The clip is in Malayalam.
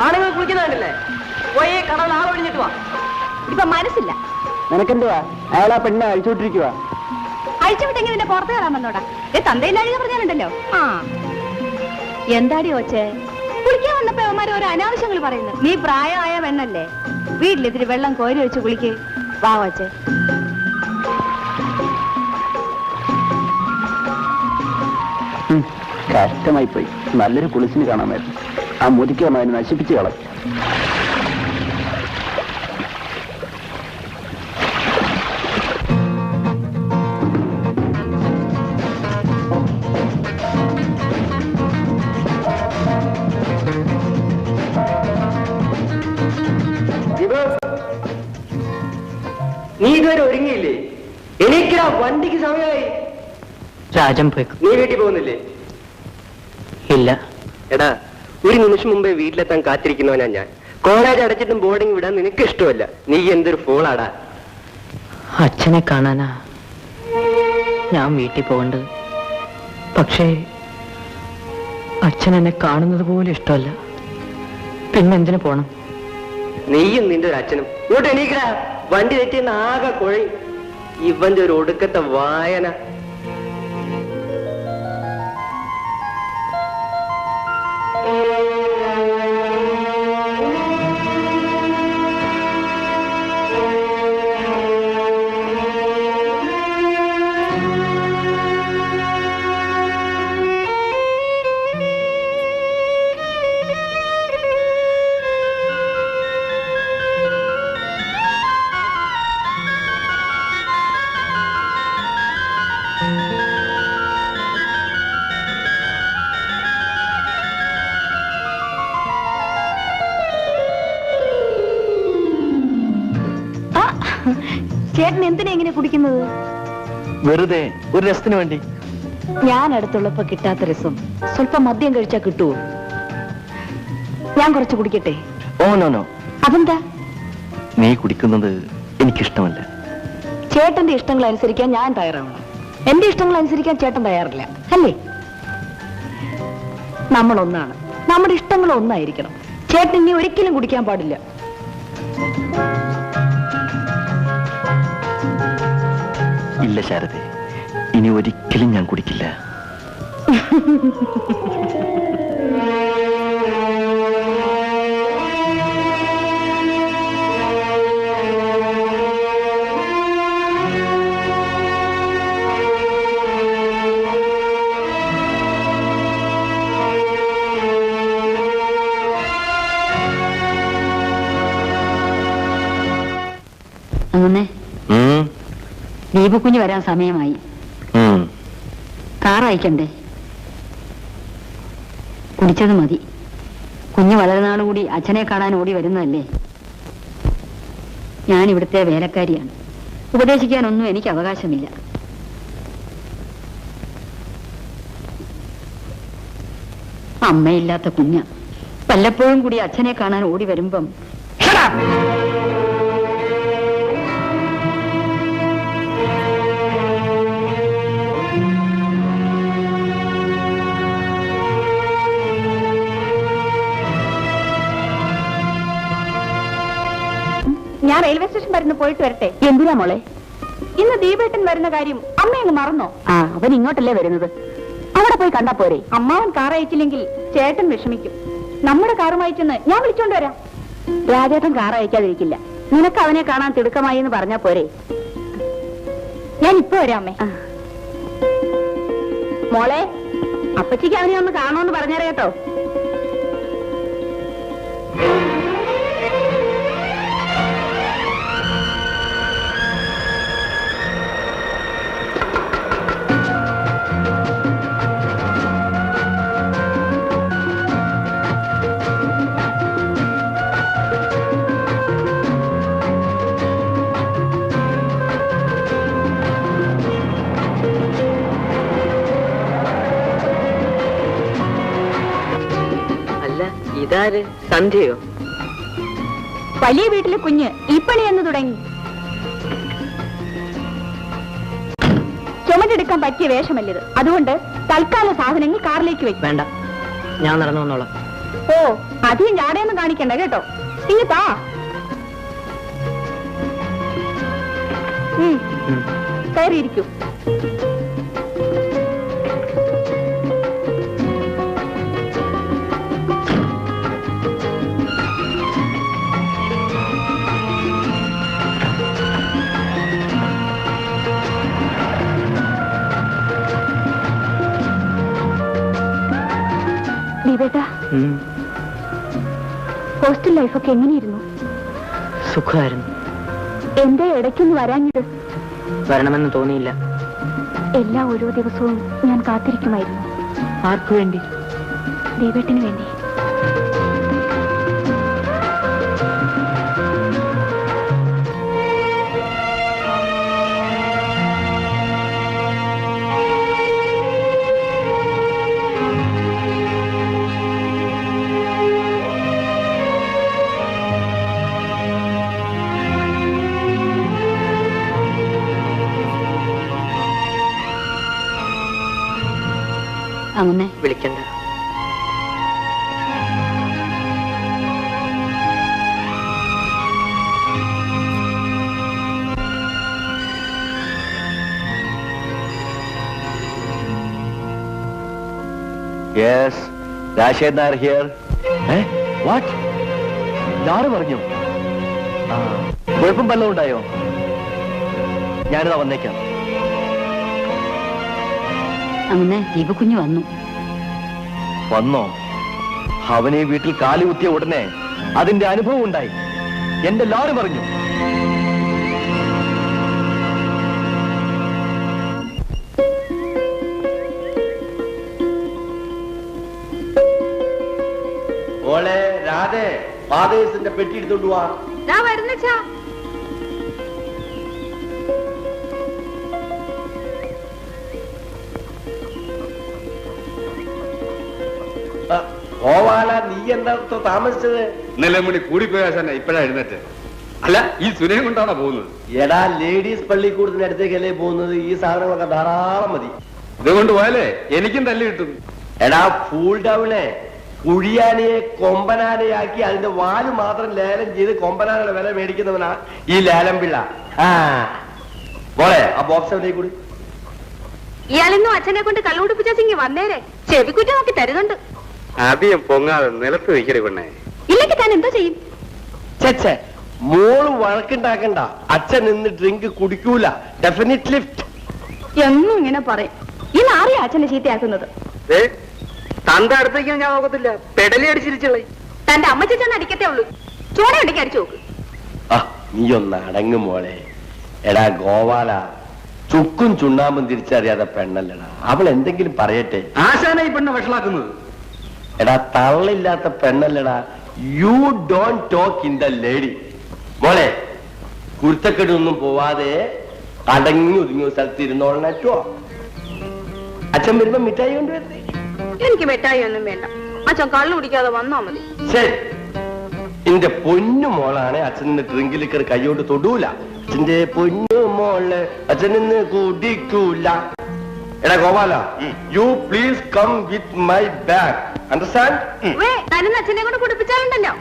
ആളുകൾ കുളിക്കുന്നുണ്ടല്ലേ? പോയി കടൽ ആളൊഴിഞ്ഞിട്ട് വാ. ഇപ്പൊ മനസ്സില്ല. നിനക്കെന്തുവാ? അയാൾ ആ പെണ്ണെ അഴിച്ചുവിട്ടിരിക്കുക. അഴിച്ചുവിട്ടെങ്കിൽ നിന്റെ പുറത്ത് കയറാൻ വന്നോടാ. തന്തയില്ലാഴിക പറഞ്ഞാലുണ്ടല്ലോ. ആ എന്താടി ഓച്ചേ? കുളിക്കാൻ വന്നപ്പോ അവന്മാർ ഓരോ അനാവശ്യങ്ങൾ പറയുന്നു. നീ പ്രായമായ പെണ്ണല്ലേ, വീട്ടിലിത്തിരി വെള്ളം കോരി വെച്ച് കുളിക്ക്. വാ ഓച്ചേ. കഷ്ടമായി പോയി. നല്ലൊരു കുളിസിന് കാണാമായിരുന്നു. ആ മുതിക്ക് വന്ന് അതിനെ നശിപ്പിച്ച് കളയും. നീ ഇതുവരെ ഒരുങ്ങിയില്ലേ? എനിക്കാ വണ്ടിക്ക് സമയമായി. രാജൻ പോയി. നീ വീട്ടിൽ പോകുന്നില്ലേ? ഇല്ല. എടാ, ഒരു നിമിഷം മുമ്പേ വീട്ടിലെത്താൻ കാത്തിരിക്കുന്നവനാ ഞാൻ. കോളേജ് അടച്ചിട്ടും ബോർഡിംഗ് വിടാൻ നിനക്ക് ഇഷ്ടമല്ല. നീ എന്തൊരു ഫോളാടാ. അച്ഛനെ കാണാനാ ഞാൻ വീട്ടിൽ പോകേണ്ടത്. പക്ഷേ അച്ഛൻ എന്നെ കാണുന്നത് പോലും ഇഷ്ടമല്ല. പിന്നെന്തിനു പോണം? നീയും നിന്റെ ഒരു അച്ഛനും ഇങ്ങോട്ട് എണീക്കടാ. വണ്ടി തെറ്റിയെന്ന് ആകെ കുഴയും. ഇവന്റെ ഒരു ഒടുക്കത്തെ വായന. ചേട്ടൻ എന്തിനാ ഇങ്ങനെ കുടിക്കുന്നത്? വെറുതെ ഒരു രസത്തിന് വേണ്ടി. ഞാൻ അടുത്തുള്ളപ്പോ കിട്ടാത്ത രസം സ്വല്പം മദ്യം കഴിച്ചാ കിട്ടുവോ? ഞാൻ കുറച്ച് കുടിക്കട്ടെ? Oh no no. അതെന്താ? നീ കുടിക്കുന്നത് എനിക്കിഷ്ടമല്ല. ചേട്ടന്റെ ഇഷ്ടങ്ങൾ അനുസരിക്കാൻ ഞാൻ തയ്യാറാവണം. എന്റെ ഇഷ്ടങ്ങൾ അനുസരിക്കാൻ ചേട്ടൻ തയ്യാറില്ല അല്ലേ? നമ്മൾ ഒന്നാണ്. നമ്മുടെ ഇഷ്ടങ്ങൾ ഒന്നായിരിക്കണം. ചേട്ടൻ ഇനി ഒരിക്കലും കുടിക്കാൻ പാടില്ല. ഇല്ല ശാരദേ, ഇനി ഒരിക്കലും ഞാൻ കുടിക്കില്ല. അങ്ങനെ ദീപക്കുഞ്ഞ് വരാൻ സമയമായി. കാർ അയക്കണ്ടേ? കുടിച്ചത് മതി. കുഞ്ഞ് വളരെ നാളുകൂടി അച്ഛനെ കാണാൻ ഓടി വരുന്നതല്ലേ. ഞാൻ ഇവിടുത്തെ വേലക്കാരിയാണ്. ഉപദേശിക്കാനൊന്നും എനിക്ക് അവകാശമില്ല. അമ്മയില്ലാത്ത കുഞ്ഞ് വല്ലപ്പോഴും കൂടി അച്ഛനെ കാണാൻ ഓടി വരുമ്പം ഞാൻ റെയിൽവേ സ്റ്റേഷൻ വരുന്ന പോയിട്ട് വരട്ടെ. എന്തിനാ മോളെ? ഇന്ന് ദീപേട്ടൻ വരുന്ന കാര്യം അമ്മ അങ്ങ് മറന്നോ? ആ, അവൻ ഇങ്ങോട്ടല്ലേ വരുന്നത്. അവിടെ പോയി കണ്ടാ പോരെ? അമ്മാവൻ കാർ അയച്ചില്ലെങ്കിൽ ചേട്ടൻ വിഷമിക്കും. നമ്മുടെ കാറുമായി ചെന്ന് ഞാൻ വിളിച്ചോണ്ട് വരാം. രാജേട്ടൻ കാർ അയക്കാതിരിക്കില്ല. നിനക്ക് അവനെ കാണാൻ തിടുക്കമായി എന്ന് പറഞ്ഞാ പോരെ? ഞാൻ ഇപ്പൊ വരാം അമ്മേ. മോളെ, അപ്പച്ചിക്ക് അവനെ ഒന്ന് കാണുമെന്ന് പറഞ്ഞേരെ കേട്ടോ. ഇതാര്? സന്ധ്യയോ? വലിയ വീട്ടിലെ കുഞ്ഞ് ഈ പണി എന്ന് തുടങ്ങി. ചുമടെടുക്കാൻ പറ്റിയ വേഷമല്ലിത്. അതുകൊണ്ട് തൽക്കാല സാധനങ്ങൾ കാറിലേക്ക് വെക്കും. വേണ്ട, ഞാൻ നടന്നു വന്നോളാം. ഓ അധികം ജാടയൊന്നും കാണിക്കണ്ട കേട്ടോ. ഇനി താ. കയറിയിരിക്കൂ. ദീപേട്ടാ, ഹോസ്റ്റൽ ലൈഫൊക്കെ എങ്ങനെയിരുന്നു? സുഖമായിരുന്നു. എന്റെ ഇടയ്ക്കൊന്ന് വരാഞ്ഞത്? വരണമെന്ന് തോന്നിയില്ല. എല്ലാ ഓരോ ദിവസവും ഞാൻ കാത്തിരിക്കുമായിരുന്നു. ആർക്കു വേണ്ടി? ദീപേട്ടന് വേണ്ടി. അങ്ങനെ വിളിക്കണ്ട. Yes, Rashid Nair here. What? ആര് പറഞ്ഞു? കുഴപ്പം വല്ലതും ഉണ്ടായോ? ഞാനിതാ വന്നേക്കാം. അങ്ങനെ ദീപക്കുഞ്ഞ് വന്നു. വന്നോ? അവനെ വീട്ടിൽ കാലുകുത്തിയ ഉടനെ അതിന്റെ അനുഭവം ഉണ്ടായി. എന്റെ ലാറ് പറഞ്ഞു. ഓളെ രാധേ, ഫാദേഴ്സിന്റെ പെട്ടി എടുത്തോണ്ട് പോവാ. ഓവാല, നീ എന്താ താമസിച്ചത്? ഇന്നലെ കൂടി കൂടിപ്പോയാശാന ഇപ്പഴാ എഴുന്നേറ്റ്. അല്ല, ഈ സുനയം കൊണ്ടാണോ പോകുന്നത്? എടാ, ലേഡീസ് പള്ളിക്കൂടത്തിന്റെ അടുത്തേക്കല്ലേ പോകുന്നത്? ഈ സാധനങ്ങളൊക്കെ ധാരാളം മതി. ഇതുകൊണ്ട് പോയാലേ എനിക്കും തല്ല് കിട്ടും. എടാ ഫൂൾ ഡൗളെ, കുഴിയാനയെ കൊമ്പനാനയാക്കി അതിന്റെ വാല് മാത്രം ലേലം ചെയ്ത് കൊമ്പനാനയുടെ വില മേടിക്കുന്നവനാ ഈ ലേലം പിള്ള. മോളെ, ആ ബോക്സ് എവിടെ കൂടി? ഇയാളെന്നും അച്ഛനെ കൊണ്ട് കള്ളുകുടിപ്പിച്ചിങ്ങി വന്നേരെ. ചെവിക്കുറ്റ നോക്കി തരുന്നുണ്ട്. അധികം പൊങ്ങാതെ നിലത്ത് നിൽക്കരുത് പെണ്ണേ. ഇല്ലെങ്കിൽ താൻ എന്തോ ചെയ്യും? ചേച്ചേ, മോള് വഴക്കുണ്ടാക്കണ്ട. അച്ഛൻ നിന്ന് ഡ്രിങ്ക് കുടിക്കൂല. ഡെഫിനറ്റ്ലി എന്നും ഇങ്ങനെ പറയും. ഈ നാറിയ അച്ഛനെ ചീത്തയാക്കുന്നത്. തന്റെ അടുത്തേക്ക് ഞാൻ നോക്കത്തില്ല. പെടലി അടിച്ചിരിച്ചുള്ളേ. തന്റെ അമ്മ ചേച്ചൻ അടിക്കത്തേ ഉള്ളൂ. ചൂടയുണ്ടെങ്കിൽ അടിച്ചു നോക്ക്. നീ ഒന്ന് അടങ്ങ് മോളെ. എടാ ഗോവാല, ചുക്കും ചുണ്ണാമ്പും തിരിച്ചറിയാതെ പെണ്ണല്ലടാ. അവൾ എന്തെങ്കിലും പറയട്ടെ. ആശാന ഈ പെണ്ണെ വഷളാക്കുന്നത്. എടാ തള്ളില്ലാത്ത പെണ്ണല്ലടാ. You don't talk in the lady. മോളെ, കുരുത്തക്കെടൊന്നും പോവാതെ അടങ്ങി ഒതുങ്ങിയ സ്ഥലത്ത് ഇരുന്നോളണോ? അച്ഛൻ വരുമ്പോ മിഠായി കൊണ്ടുവരുന്നേ. എനിക്ക് മിഠായി ഒന്നും വേണ്ട. അച്ഛൻ കള്ളു കുടിക്കാതെ വന്നാ മതി. ശരി, എന്റെ പൊന്നു മോളാണ്. അച്ഛൻ നിന്ന് ഡ്രിങ്കിൽ കയറി കൈയോട്ട് തൊടൂല. അച്ഛന്റെ പൊന്നു മോള് അച്ഛൻ നിന്ന് കുടിക്കൂല. എടാ ഗോപാല, you please come with my bag. Understand? അച്ഛനെ കൊണ്ട് കുടിപ്പിച്ചാലുണ്ടല്ലോ.